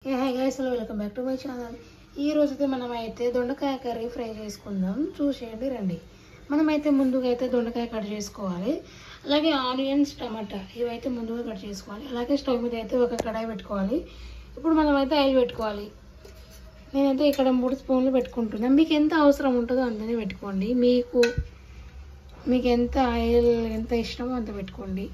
Hi guys, welcome back to my channel. ఈ రోజైతే మనమైతే దొండకాయ కర్రీ ఫ్రై చేసుకుందాం. చూసేయండి రండి. మనమైతే ముందుగా అయితే దొండకాయ కట్ చేసుకోవాలి. అలాగే ఆనియన్స్, టమాటా ఇవైతే ముందుగా కట్ చేసుకోవాలి. అలాగే స్టవ్ మీద అయితే ఒక కడాయి పెట్టుకోవాలి. ఇప్పుడు మనమైతే ఆయిల్ పెట్టుకోవాలి. నేనైతే ఇక్కడ 3 స్పూన్లు పెట్టుకుంటున్నాను. మీకు ఎంత అవసరం ఉంటుందో అంతనే పెట్టుకోండి. మీకు ఎంత ఆయిల్ ఎంత ఇష్టమో అంత పెట్టుకోండి.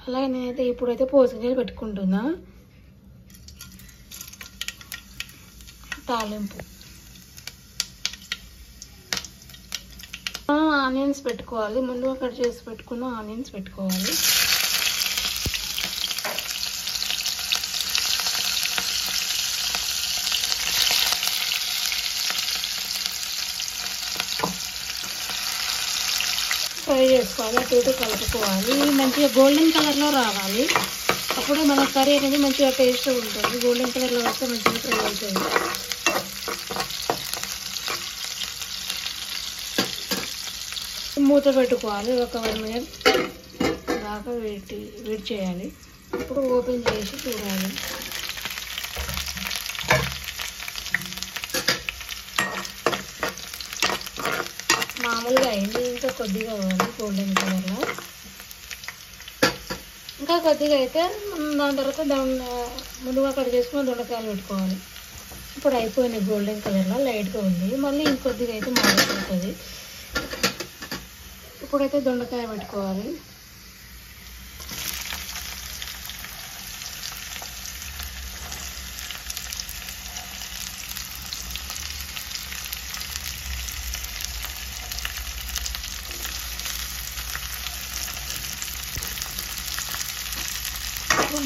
అలాగే నేనైతే ఇప్పుడైతే పోసగిలు పెట్టుకుంటున్నా. తాలింపు ఆనియన్స్ పెట్టుకోవాలి. ముందుగా కట్ చేసి పెట్టుకున్న ఆనియన్స్ పెట్టుకోవాలి. ఫ్రై చేసుకోవాలి. అటు ఇటు కలుపుకోవాలి. మంచిగా గోల్డెన్ కలర్లో రావాలి. అప్పుడే మన కర్రీ అనేది మంచిగా టేస్ట్ ఉంటుంది. గోల్డెన్ కలర్లో వస్తే మంచిగా ఫ్రై అవుతుంది. మూత పెట్టుకోవాలి. ఒక 1 మినిట్ దాకా వెయిట్ చేయాలి. ఇప్పుడు ఓపెన్ చేసి చూడాలి. మామూలుగా అయింది. ఇంకా కొద్దిగా అవ్వాలి గోల్డెన్ కలర్లో. ఇంకా కొద్దిగా అయితే దాని తర్వాత ముందుగా కట్ చేసుకుని దొండకాయలు పెట్టుకోవాలి. ఇప్పుడు అయిపోయింది. గోల్డెన్ కలర్లో లైట్గా ఉంది. మళ్ళీ ఇంకొద్దిగా అయితే మాడిపోతుంది. ఇప్పుడైతే దొండకాయ పెట్టుకోవాలి.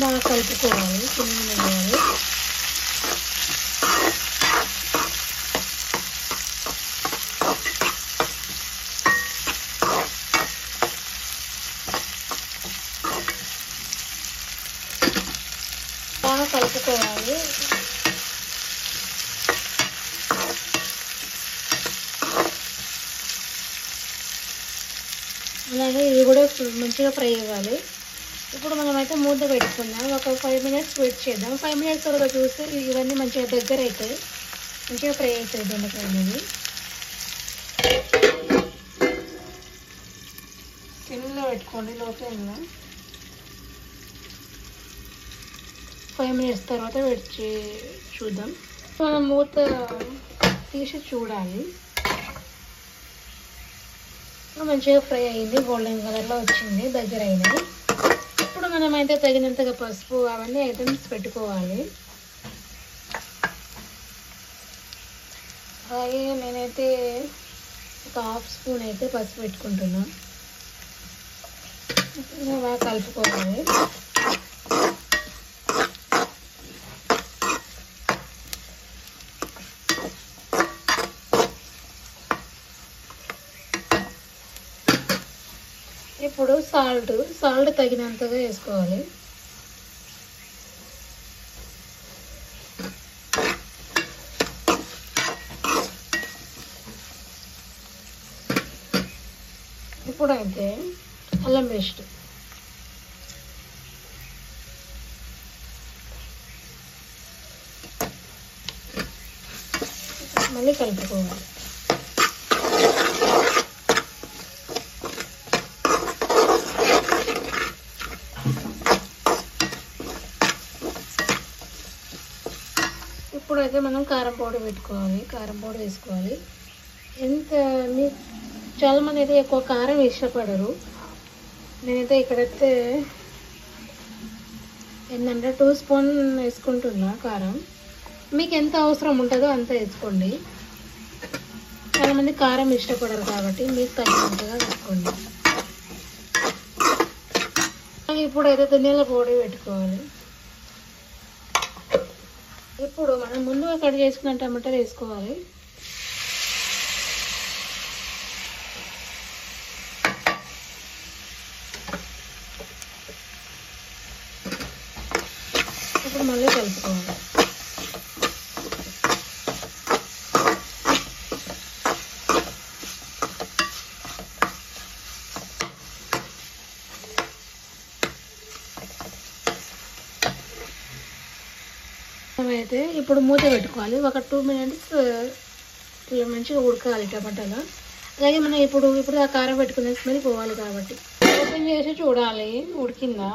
బాగా కలుపుకోవాలి. వేయాలి. బాగా కలుపుకోవాలి. అలాగే ఇది కూడా మంచిగా ఫ్రై అవ్వాలి. ఇప్పుడు మనమైతే మూత పెట్టుకుందాం. ఒక 5 మినిట్స్ వెయిట్ చేద్దాం. 5 మినిట్స్ తర్వాత చూస్తే ఇవన్నీ మంచిగా దగ్గర అవుతాయి. మంచిగా ఫ్రై అవుతుంది దొండకాయ అనేది. సిమ్లో పెట్టుకోండి, లో ఫ్లేమ్లో. 5 మినిట్స్ తర్వాత చూద్దాం. మనం మూత తీసి చూడాలి. మంచిగా ఫ్రై అయింది. గోల్డెన్ కలర్లో వచ్చింది. దగ్గర అయినాయి. ఇప్పుడు మనమైతే తగినంతగా పసుపు అవన్నీ ఐటమ్స్ పెట్టుకోవాలి. అలాగే నేనైతే ఒక 1/2 స్పూన్ అయితే పసుపు పెట్టుకుంటున్నా. బాగా కలుపుకోవాలి. ఇప్పుడు సాల్ట్ తగినంతగా వేసుకోవాలి. ఇప్పుడైతే అల్లం పేస్ట్, మళ్ళీ కలుపుకోవాలి. ఇప్పుడైతే మనం కారం పౌడర్ పెట్టుకోవాలి. కారం పౌడర్ వేసుకోవాలి. చాలామంది అయితే ఎక్కువ కారం ఇష్టపడరు. నేనైతే ఇక్కడైతే ఏంటంటే 2 స్పూన్ వేసుకుంటున్నా కారం. మీకు ఎంత అవసరం ఉంటుందో అంత వేసుకోండి. చాలామంది కారం ఇష్టపడరు కాబట్టి మీకు తగినంతగా వేసుకోండి. ఇప్పుడైతే ధనియాల పొడి పెట్టుకోవాలి. ఇప్పుడు మనం ముందుగా కట్ చేసుకున్న టమాటాలు వేసుకోవాలి. మళ్ళీ కలుపుకోవాలి. అయితే ఇప్పుడు మూత పెట్టుకోవాలి. ఒక 2 minutes ఇట్లా మంచిగా ఉడకాలి టమాటాలు. అలాగే మనం ఇప్పుడు ఆ కారం పెట్టుకునే స్మెల్ పోవాలి కాబట్టి ఓపెన్ చేసి చూడాలి ఉడికిందా.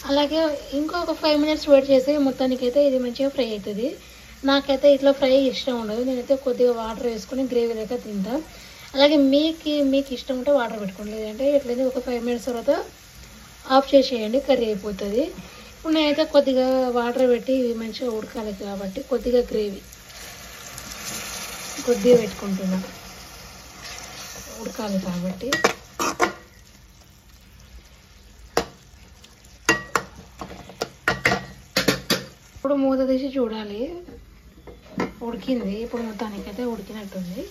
అలాగే ఇంకొక 5 minutes వెయిట్ చేస్తే మొత్తానికి అయితే ఇది మంచిగా ఫ్రై అవుతుంది. నాకైతే ఇట్లా ఫ్రై ఇష్టం ఉండదు. నేనైతే కొద్దిగా వాటర్ వేసుకొని గ్రేవీ లెక్క తింటా. అలాగే మీకు ఇష్టం ఉంటే వాటర్ పెట్టుకోండి, లేదంటే ఎట్లయితే ఒక 5 minutes తర్వాత ఆఫ్ చేసేయండి, కర్రీ అయిపోతుంది. ఇప్పుడు నేనైతే కొద్దిగా వాటర్ పెట్టి ఇవి మంచిగా ఉడకాలి కాబట్టి కొద్దిగా గ్రేవీ కొద్దిగా పెట్టుకుంటున్నా, ఉడకాలి కాబట్టి. ఇప్పుడు మూత తీసి చూడాలి ఉడికింది. ఇప్పుడు మొత్తానికైతే ఉడికినట్టుంది,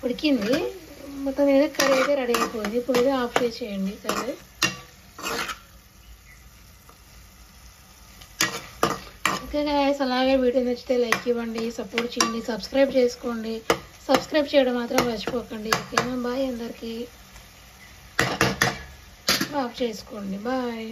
ఉడికింది మొత్తం. అయితే కర్రీ అయితే రెడీ అయిపోయింది. ఇప్పుడు ఇది ఆఫ్ చేసేయండి కర్రీ. ఓకే గైస్, అలాగే వీడియో నచ్చితే లైక్ ఇవ్వండి, సపోర్ట్ చేయండి, సబ్స్క్రైబ్ చేసుకోండి. సబ్స్క్రైబ్ చేయడం మాత్రం మర్చిపోకండి. ఓకేనా, బాయ్ అందరికీ. ఆఫ్ చేసుకోండి, బాయ్.